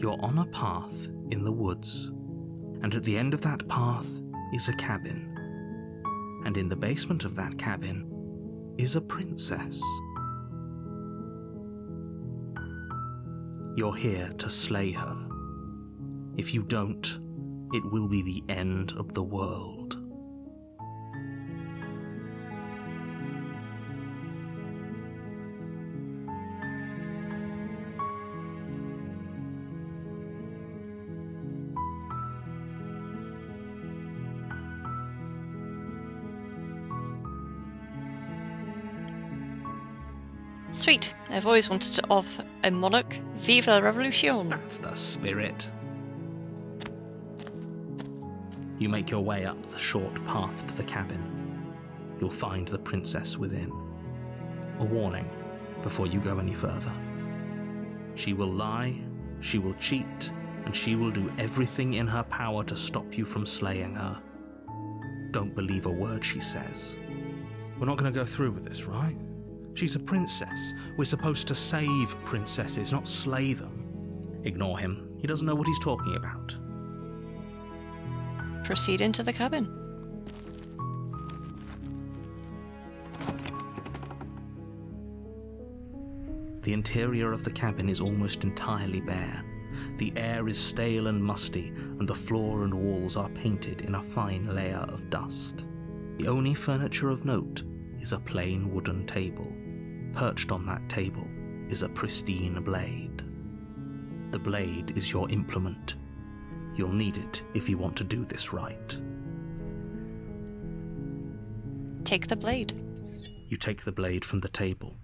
You're on a path in the woods, and at the end of that path is a cabin. And in the basement of that cabin is a princess. You're here to slay her. If you don't, it will be the end of the world. Sweet. I've always wanted to offer a monarch. Vive la Revolution. That's the spirit. You make your way up the short path to the cabin. You'll find the princess within. A warning before you go any further. She will lie, she will cheat, and she will do everything in her power to stop you from slaying her. Don't believe a word she says. We're not going to go through with this, right? She's a princess. We're supposed to save princesses, not slay them. Ignore him. He doesn't know what he's talking about. Proceed into the cabin. The interior of the cabin is almost entirely bare. The air is stale and musty, and the floor and walls are painted in a fine layer of dust. The only furniture of note is a plain wooden table. Perched on that table is a pristine blade. The blade is your implement. You'll need it if you want to do this right. Take the blade. You take the blade from the table.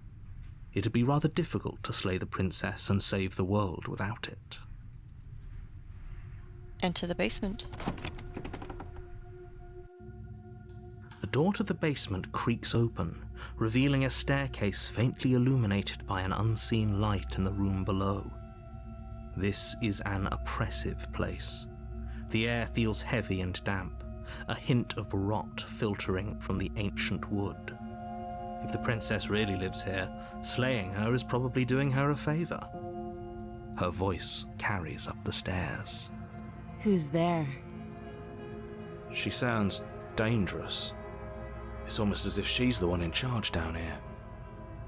It'd be rather difficult to slay the princess and save the world without it. Enter the basement. The door to the basement creaks open, revealing a staircase faintly illuminated by an unseen light in the room below. This is an oppressive place. The air feels heavy and damp, a hint of rot filtering from the ancient wood. If the princess really lives here, slaying her is probably doing her a favor. Her voice carries up the stairs. Who's there? She sounds dangerous. It's almost as if she's the one in charge down here.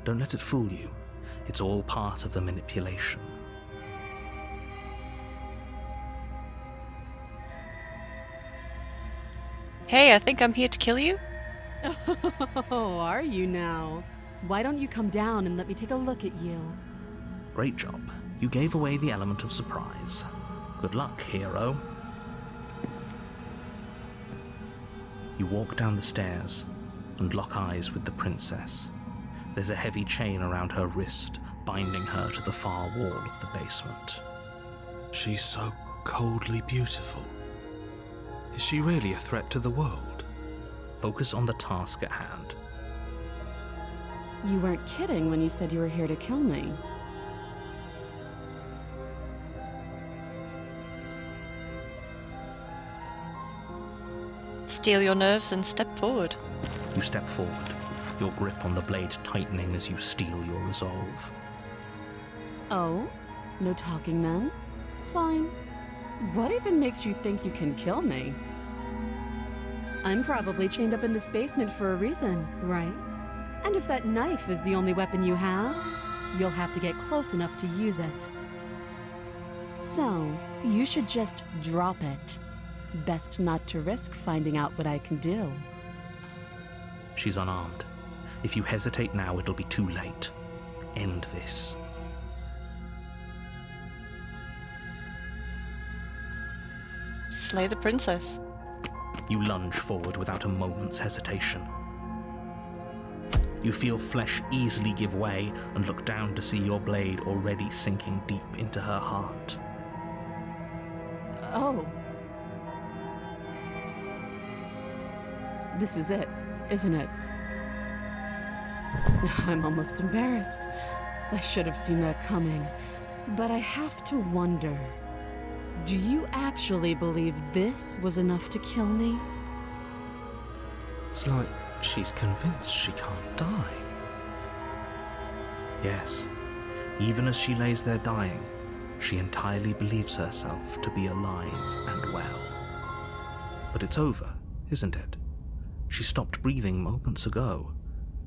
Don't let it fool you. It's all part of the manipulation. Hey, I think I'm here to kill you. Oh, are you now? Why don't you come down and let me take a look at you? Great job. You gave away the element of surprise. Good luck, hero. You walk down the stairs and lock eyes with the princess. There's a heavy chain around her wrist, binding her to the far wall of the basement. She's so coldly beautiful. Is she really a threat to the world? Focus on the task at hand. You weren't kidding when you said you were here to kill me. Steel your nerves and step forward. You step forward, your grip on the blade tightening as you steel your resolve. Oh? No talking then? Fine. What even makes you think you can kill me? I'm probably chained up in this basement for a reason, right? And if that knife is the only weapon you have, you'll have to get close enough to use it. So, you should just drop it. Best not to risk finding out what I can do. She's unarmed. If you hesitate now, it'll be too late. End this. Slay the princess. You lunge forward without a moment's hesitation. You feel flesh easily give way and look down to see your blade already sinking deep into her heart. Oh. This is it, isn't it? I'm almost embarrassed. I should have seen that coming. But I have to wonder, do you actually believe this was enough to kill me? It's like she's convinced she can't die. Yes, even as she lays there dying, She entirely believes herself to be alive and well. But it's over, isn't it? She stopped breathing moments ago,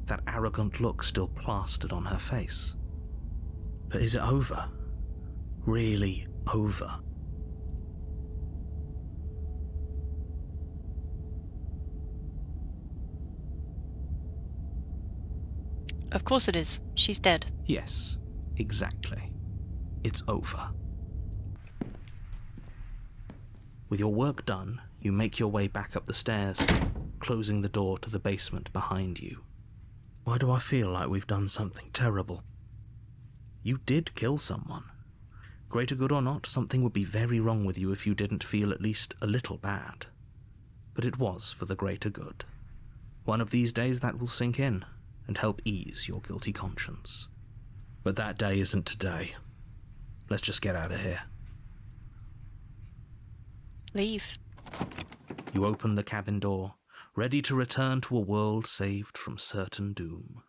that arrogant look still plastered on her face. But is it over? Really over? Of course it is. She's dead. Yes, exactly. It's over. With your work done, you make your way back up the stairs, closing the door to the basement behind you. Why do I feel like we've done something terrible? You did kill someone. Greater good or not, something would be very wrong with you if you didn't feel at least a little bad. But it was for the greater good. One of these days that will sink in and help ease your guilty conscience. But that day isn't today. Let's just get out of here. Leave. You open the cabin door, ready to return to a world saved from certain doom.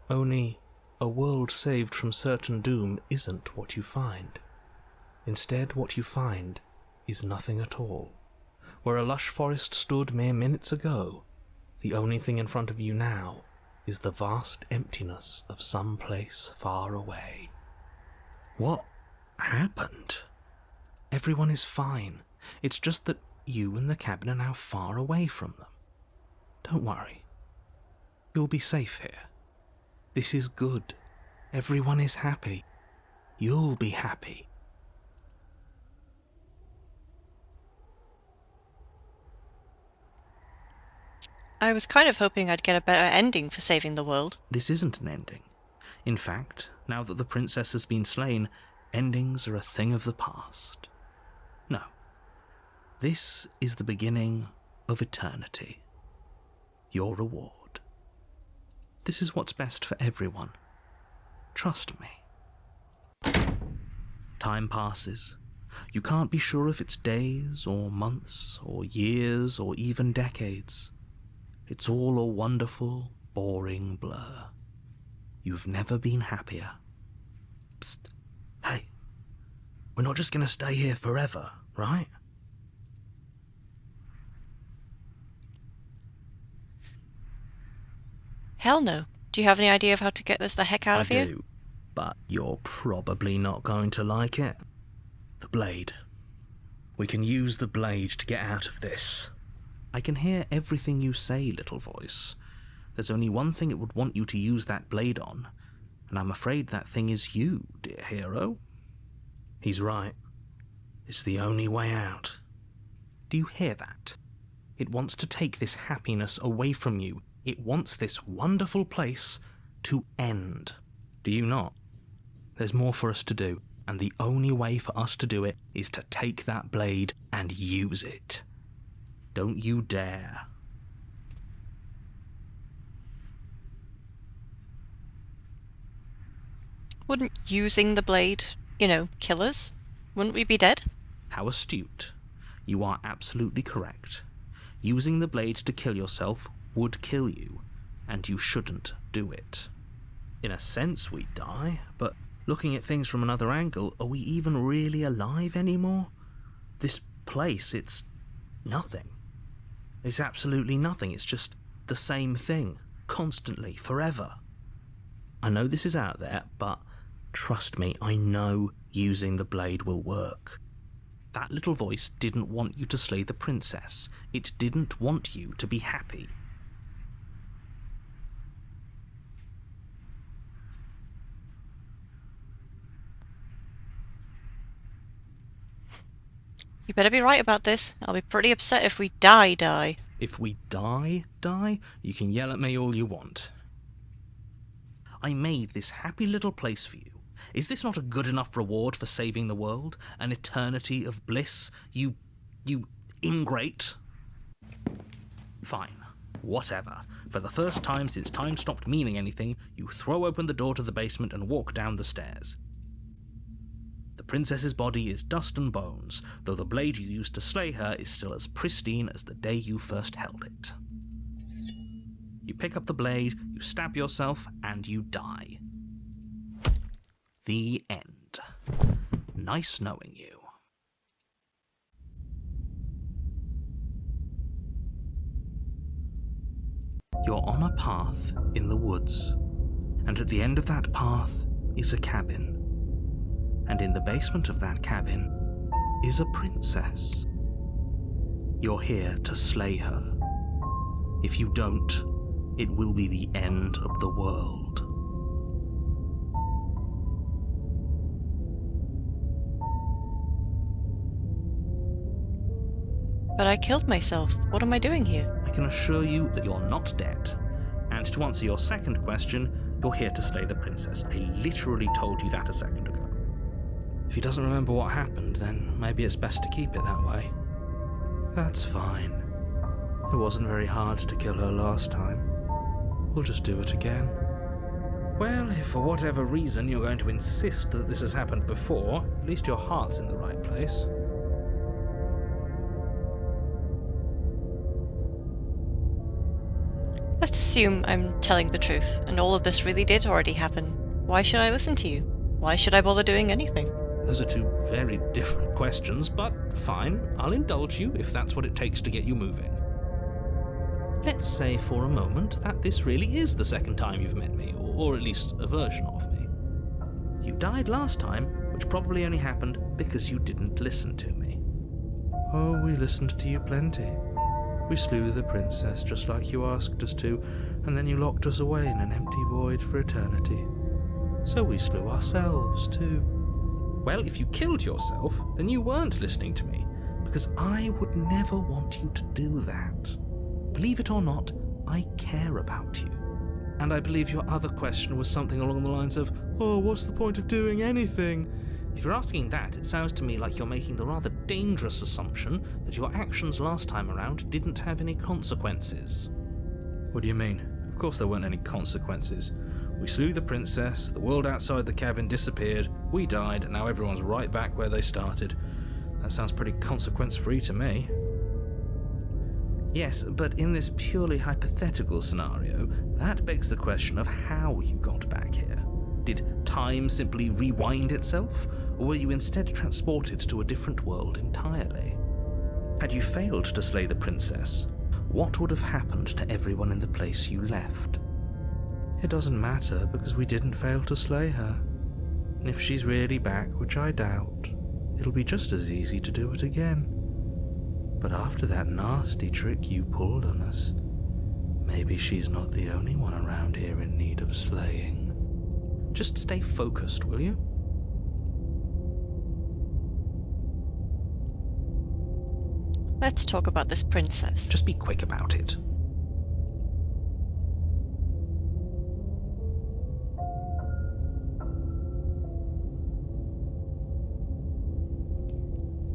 Only, a world saved from certain doom isn't what you find. Instead, what you find is nothing at all. Where a lush forest stood mere minutes ago, the only thing in front of you now is the vast emptiness of some place far away. What happened? Everyone is fine. It's just that you and the cabin are now far away from them. Don't worry. You'll be safe here. This is good. Everyone is happy. You'll be happy. I was kind of hoping I'd get a better ending for saving the world. This isn't an ending. In fact, now that the princess has been slain, endings are a thing of the past. No. This is the beginning of eternity. Your reward. This is what's best for everyone. Trust me. Time passes. You can't be sure if it's days or months or years or even decades. It's all a wonderful, boring blur. You've never been happier. Psst. Hey. We're not just going to stay here forever, right? Hell no. Do you have any idea of how to get this the heck out of here? I do, but you're probably not going to like it. The blade. We can use the blade to get out of this. I can hear everything you say, little voice. There's only one thing it would want you to use that blade on, and I'm afraid that thing is you, dear hero. He's right. It's the only way out. Do you hear that? It wants to take this happiness away from you. It wants this wonderful place to end. Do you not? There's more for us to do, and the only way for us to do it is to take that blade and use it. Don't you dare. Wouldn't using the blade, kill us? Wouldn't we be dead? How astute. You are absolutely correct. Using the blade to kill yourself would kill you, and you shouldn't do it. In a sense, we'd die, but looking at things from another angle, are we even really alive anymore? This place, it's nothing. It's absolutely nothing. It's just the same thing, constantly, forever. I know this is out there, but trust me, I know using the blade will work. That little voice didn't want you to slay the princess. It didn't want you to be happy. You better be right about this. I'll be pretty upset if we die. If we die, you can yell at me all you want. I made this happy little place for you. Is this not a good enough reward for saving the world? An eternity of bliss? You ingrate? Fine. Whatever. For the first time since time stopped meaning anything, you throw open the door to the basement and walk down the stairs. The princess's body is dust and bones, though the blade you used to slay her is still as pristine as the day you first held it. You pick up the blade, you stab yourself, and you die. The end. Nice knowing you. You're on a path in the woods, and at the end of that path is a cabin. And in the basement of that cabin is a princess. You're here to slay her. If you don't, it will be the end of the world. But I killed myself. What am I doing here? I can assure you that you're not dead. And to answer your second question, you're here to slay the princess. I literally told you that a second ago. If he doesn't remember what happened, then maybe it's best to keep it that way. That's fine. It wasn't very hard to kill her last time. We'll just do it again. Well, if for whatever reason you're going to insist that this has happened before, at least your heart's in the right place. Let's assume I'm telling the truth, and all of this really did already happen. Why should I listen to you? Why should I bother doing anything? Those are two very different questions, but fine, I'll indulge you if that's what it takes to get you moving. Let's say for a moment that this really is the second time you've met me, or at least a version of me. You died last time, which probably only happened because you didn't listen to me. Oh, we listened to you plenty. We slew the princess just like you asked us to, and then you locked us away in an empty void for eternity. So we slew ourselves too. Well, if you killed yourself, then you weren't listening to me, because I would never want you to do that. Believe it or not, I care about you. And I believe your other question was something along the lines of, oh, what's the point of doing anything? If you're asking that, it sounds to me like you're making the rather dangerous assumption that your actions last time around didn't have any consequences. What do you mean? Of course there weren't any consequences. We slew the princess, the world outside the cabin disappeared, we died, and now everyone's right back where they started. That sounds pretty consequence-free to me. Yes, but in this purely hypothetical scenario, that begs the question of how you got back here. Did time simply rewind itself, or were you instead transported to a different world entirely? Had you failed to slay the princess, what would have happened to everyone in the place you left? It doesn't matter, because we didn't fail to slay her. And if she's really back, which I doubt, it'll be just as easy to do it again. But after that nasty trick you pulled on us, maybe she's not the only one around here in need of slaying. Just stay focused, will you? Let's talk about this princess. Just be quick about it.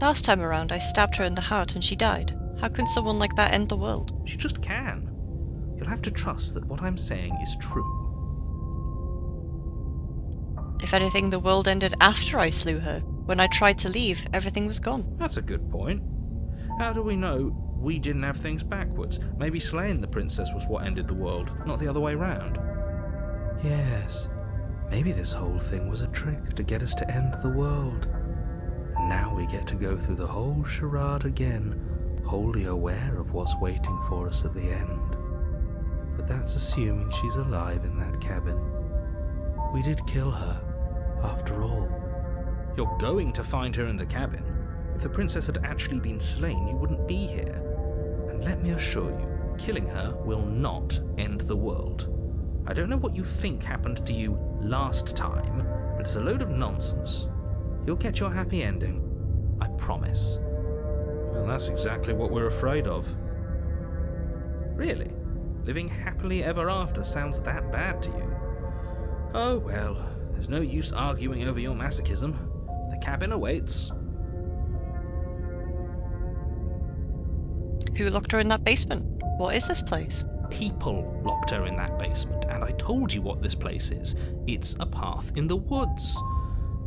Last time around, I stabbed her in the heart and she died. How can someone like that end the world? She just can. You'll have to trust that what I'm saying is true. If anything, the world ended after I slew her. When I tried to leave, everything was gone. That's a good point. How do we know we didn't have things backwards? Maybe slaying the princess was what ended the world, not the other way round. Yes, maybe this whole thing was a trick to get us to end the world. And now we get to go through the whole charade again, wholly aware of what's waiting for us at the end. But that's assuming she's alive in that cabin. We did kill her, after all. You're going to find her in the cabin. If the princess had actually been slain, you wouldn't be here. And let me assure you, killing her will not end the world. I don't know what you think happened to you last time, but it's a load of nonsense. You'll get your happy ending. I promise. Well, that's exactly what we're afraid of. Really? Living happily ever after sounds that bad to you? Oh well, there's no use arguing over your masochism. The cabin awaits. Who locked her in that basement? What is this place? People locked her in that basement, and I told you what this place is. It's a path in the woods.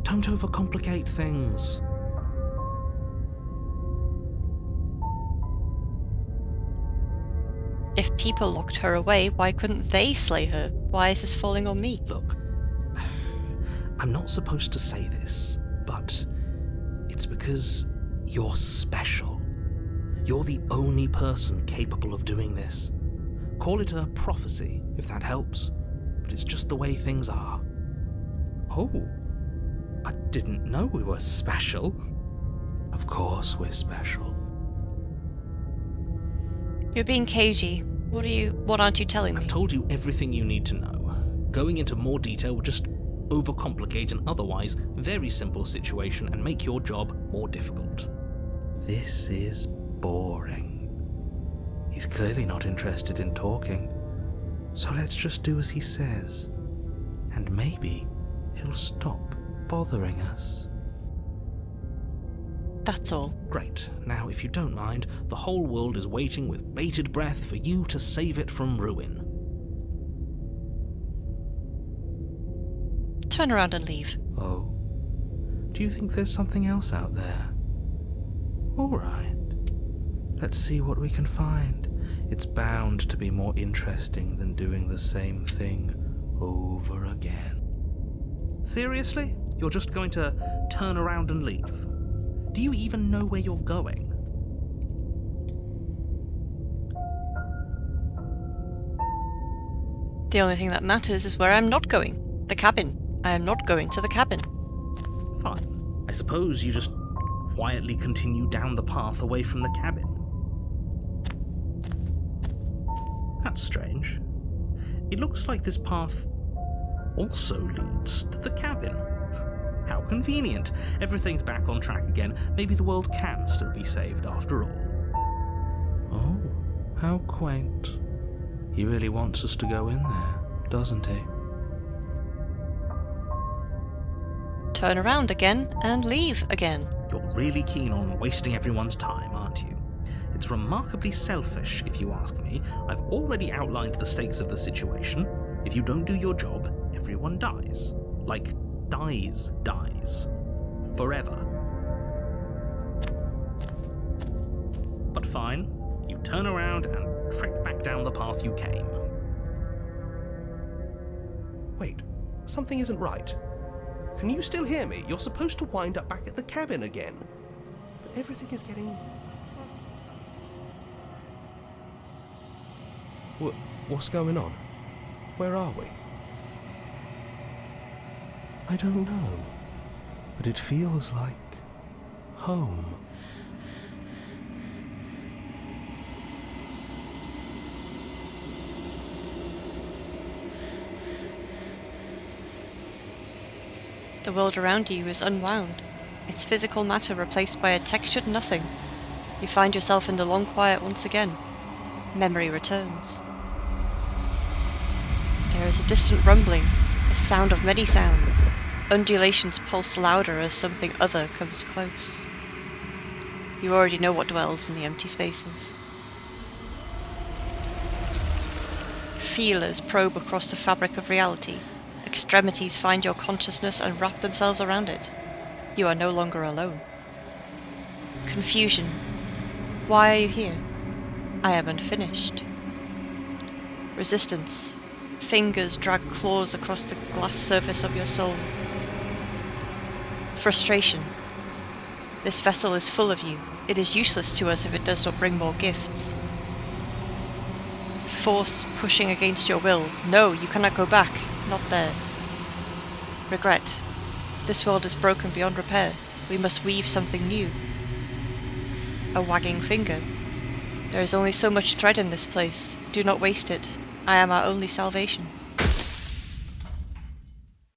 Don't overcomplicate things. If people locked her away, why couldn't they slay her? Why is this falling on me? Look, I'm not supposed to say this, but It's because you're special. You're the only person capable of doing this. Call it a prophecy, if that helps, but it's just the way things are. Oh, I didn't know we were special. Of course we're special. You're being cagey. What aren't you telling me? I've told you everything you need to know. Going into more detail would just overcomplicate an otherwise very simple situation and make your job more difficult. This is boring. He's clearly not interested in talking, so let's just do as he says, and maybe he'll stop bothering us. That's all. Great. Now, if you don't mind, the whole world is waiting with bated breath for you to save it from ruin. Turn around and leave. Oh. Do you think there's something else out there? All right. Let's see what we can find. It's bound to be more interesting than doing the same thing over again. Seriously? You're just going to turn around and leave? Do you even know where you're going? The only thing that matters is where I'm not going. The cabin. I am not going to the cabin. Fine. I suppose you just quietly continue down the path away from the cabin. That's strange. It looks like this path also leads to the cabin. How convenient. Everything's back on track again. Maybe the world can still be saved after all. Oh, how quaint. He really wants us to go in there, doesn't he? Turn around again and leave again. You're really keen on wasting everyone's time, aren't you? It's remarkably selfish, if you ask me. I've already outlined the stakes of the situation. If you don't do your job, everyone dies. Like, dies. Forever. But fine, you turn around and trek back down the path you came. Wait, something isn't right. Can you still hear me? You're supposed to wind up back at the cabin again. But everything is getting fuzzy. What's going on? Where are we? I don't know, but it feels like home. The world around you is unwound, its physical matter replaced by a textured nothing. You find yourself in the long quiet once again. Memory returns. There is a distant rumbling, a sound of many sounds. Undulations pulse louder as something other comes close. You already know what dwells in the empty spaces. Feelers probe across the fabric of reality. Extremities find your consciousness and wrap themselves around it. You are no longer alone. Confusion. Why are you here? I am unfinished. Resistance. Fingers drag claws across the glass surface of your soul. Frustration. This vessel is full of you. It is useless to us if it does not bring more gifts. Force pushing against your will. No, you cannot go back. Not there. Regret. This world is broken beyond repair. We must weave something new. A wagging finger. There is only so much thread in this place. Do not waste it. I am our only salvation.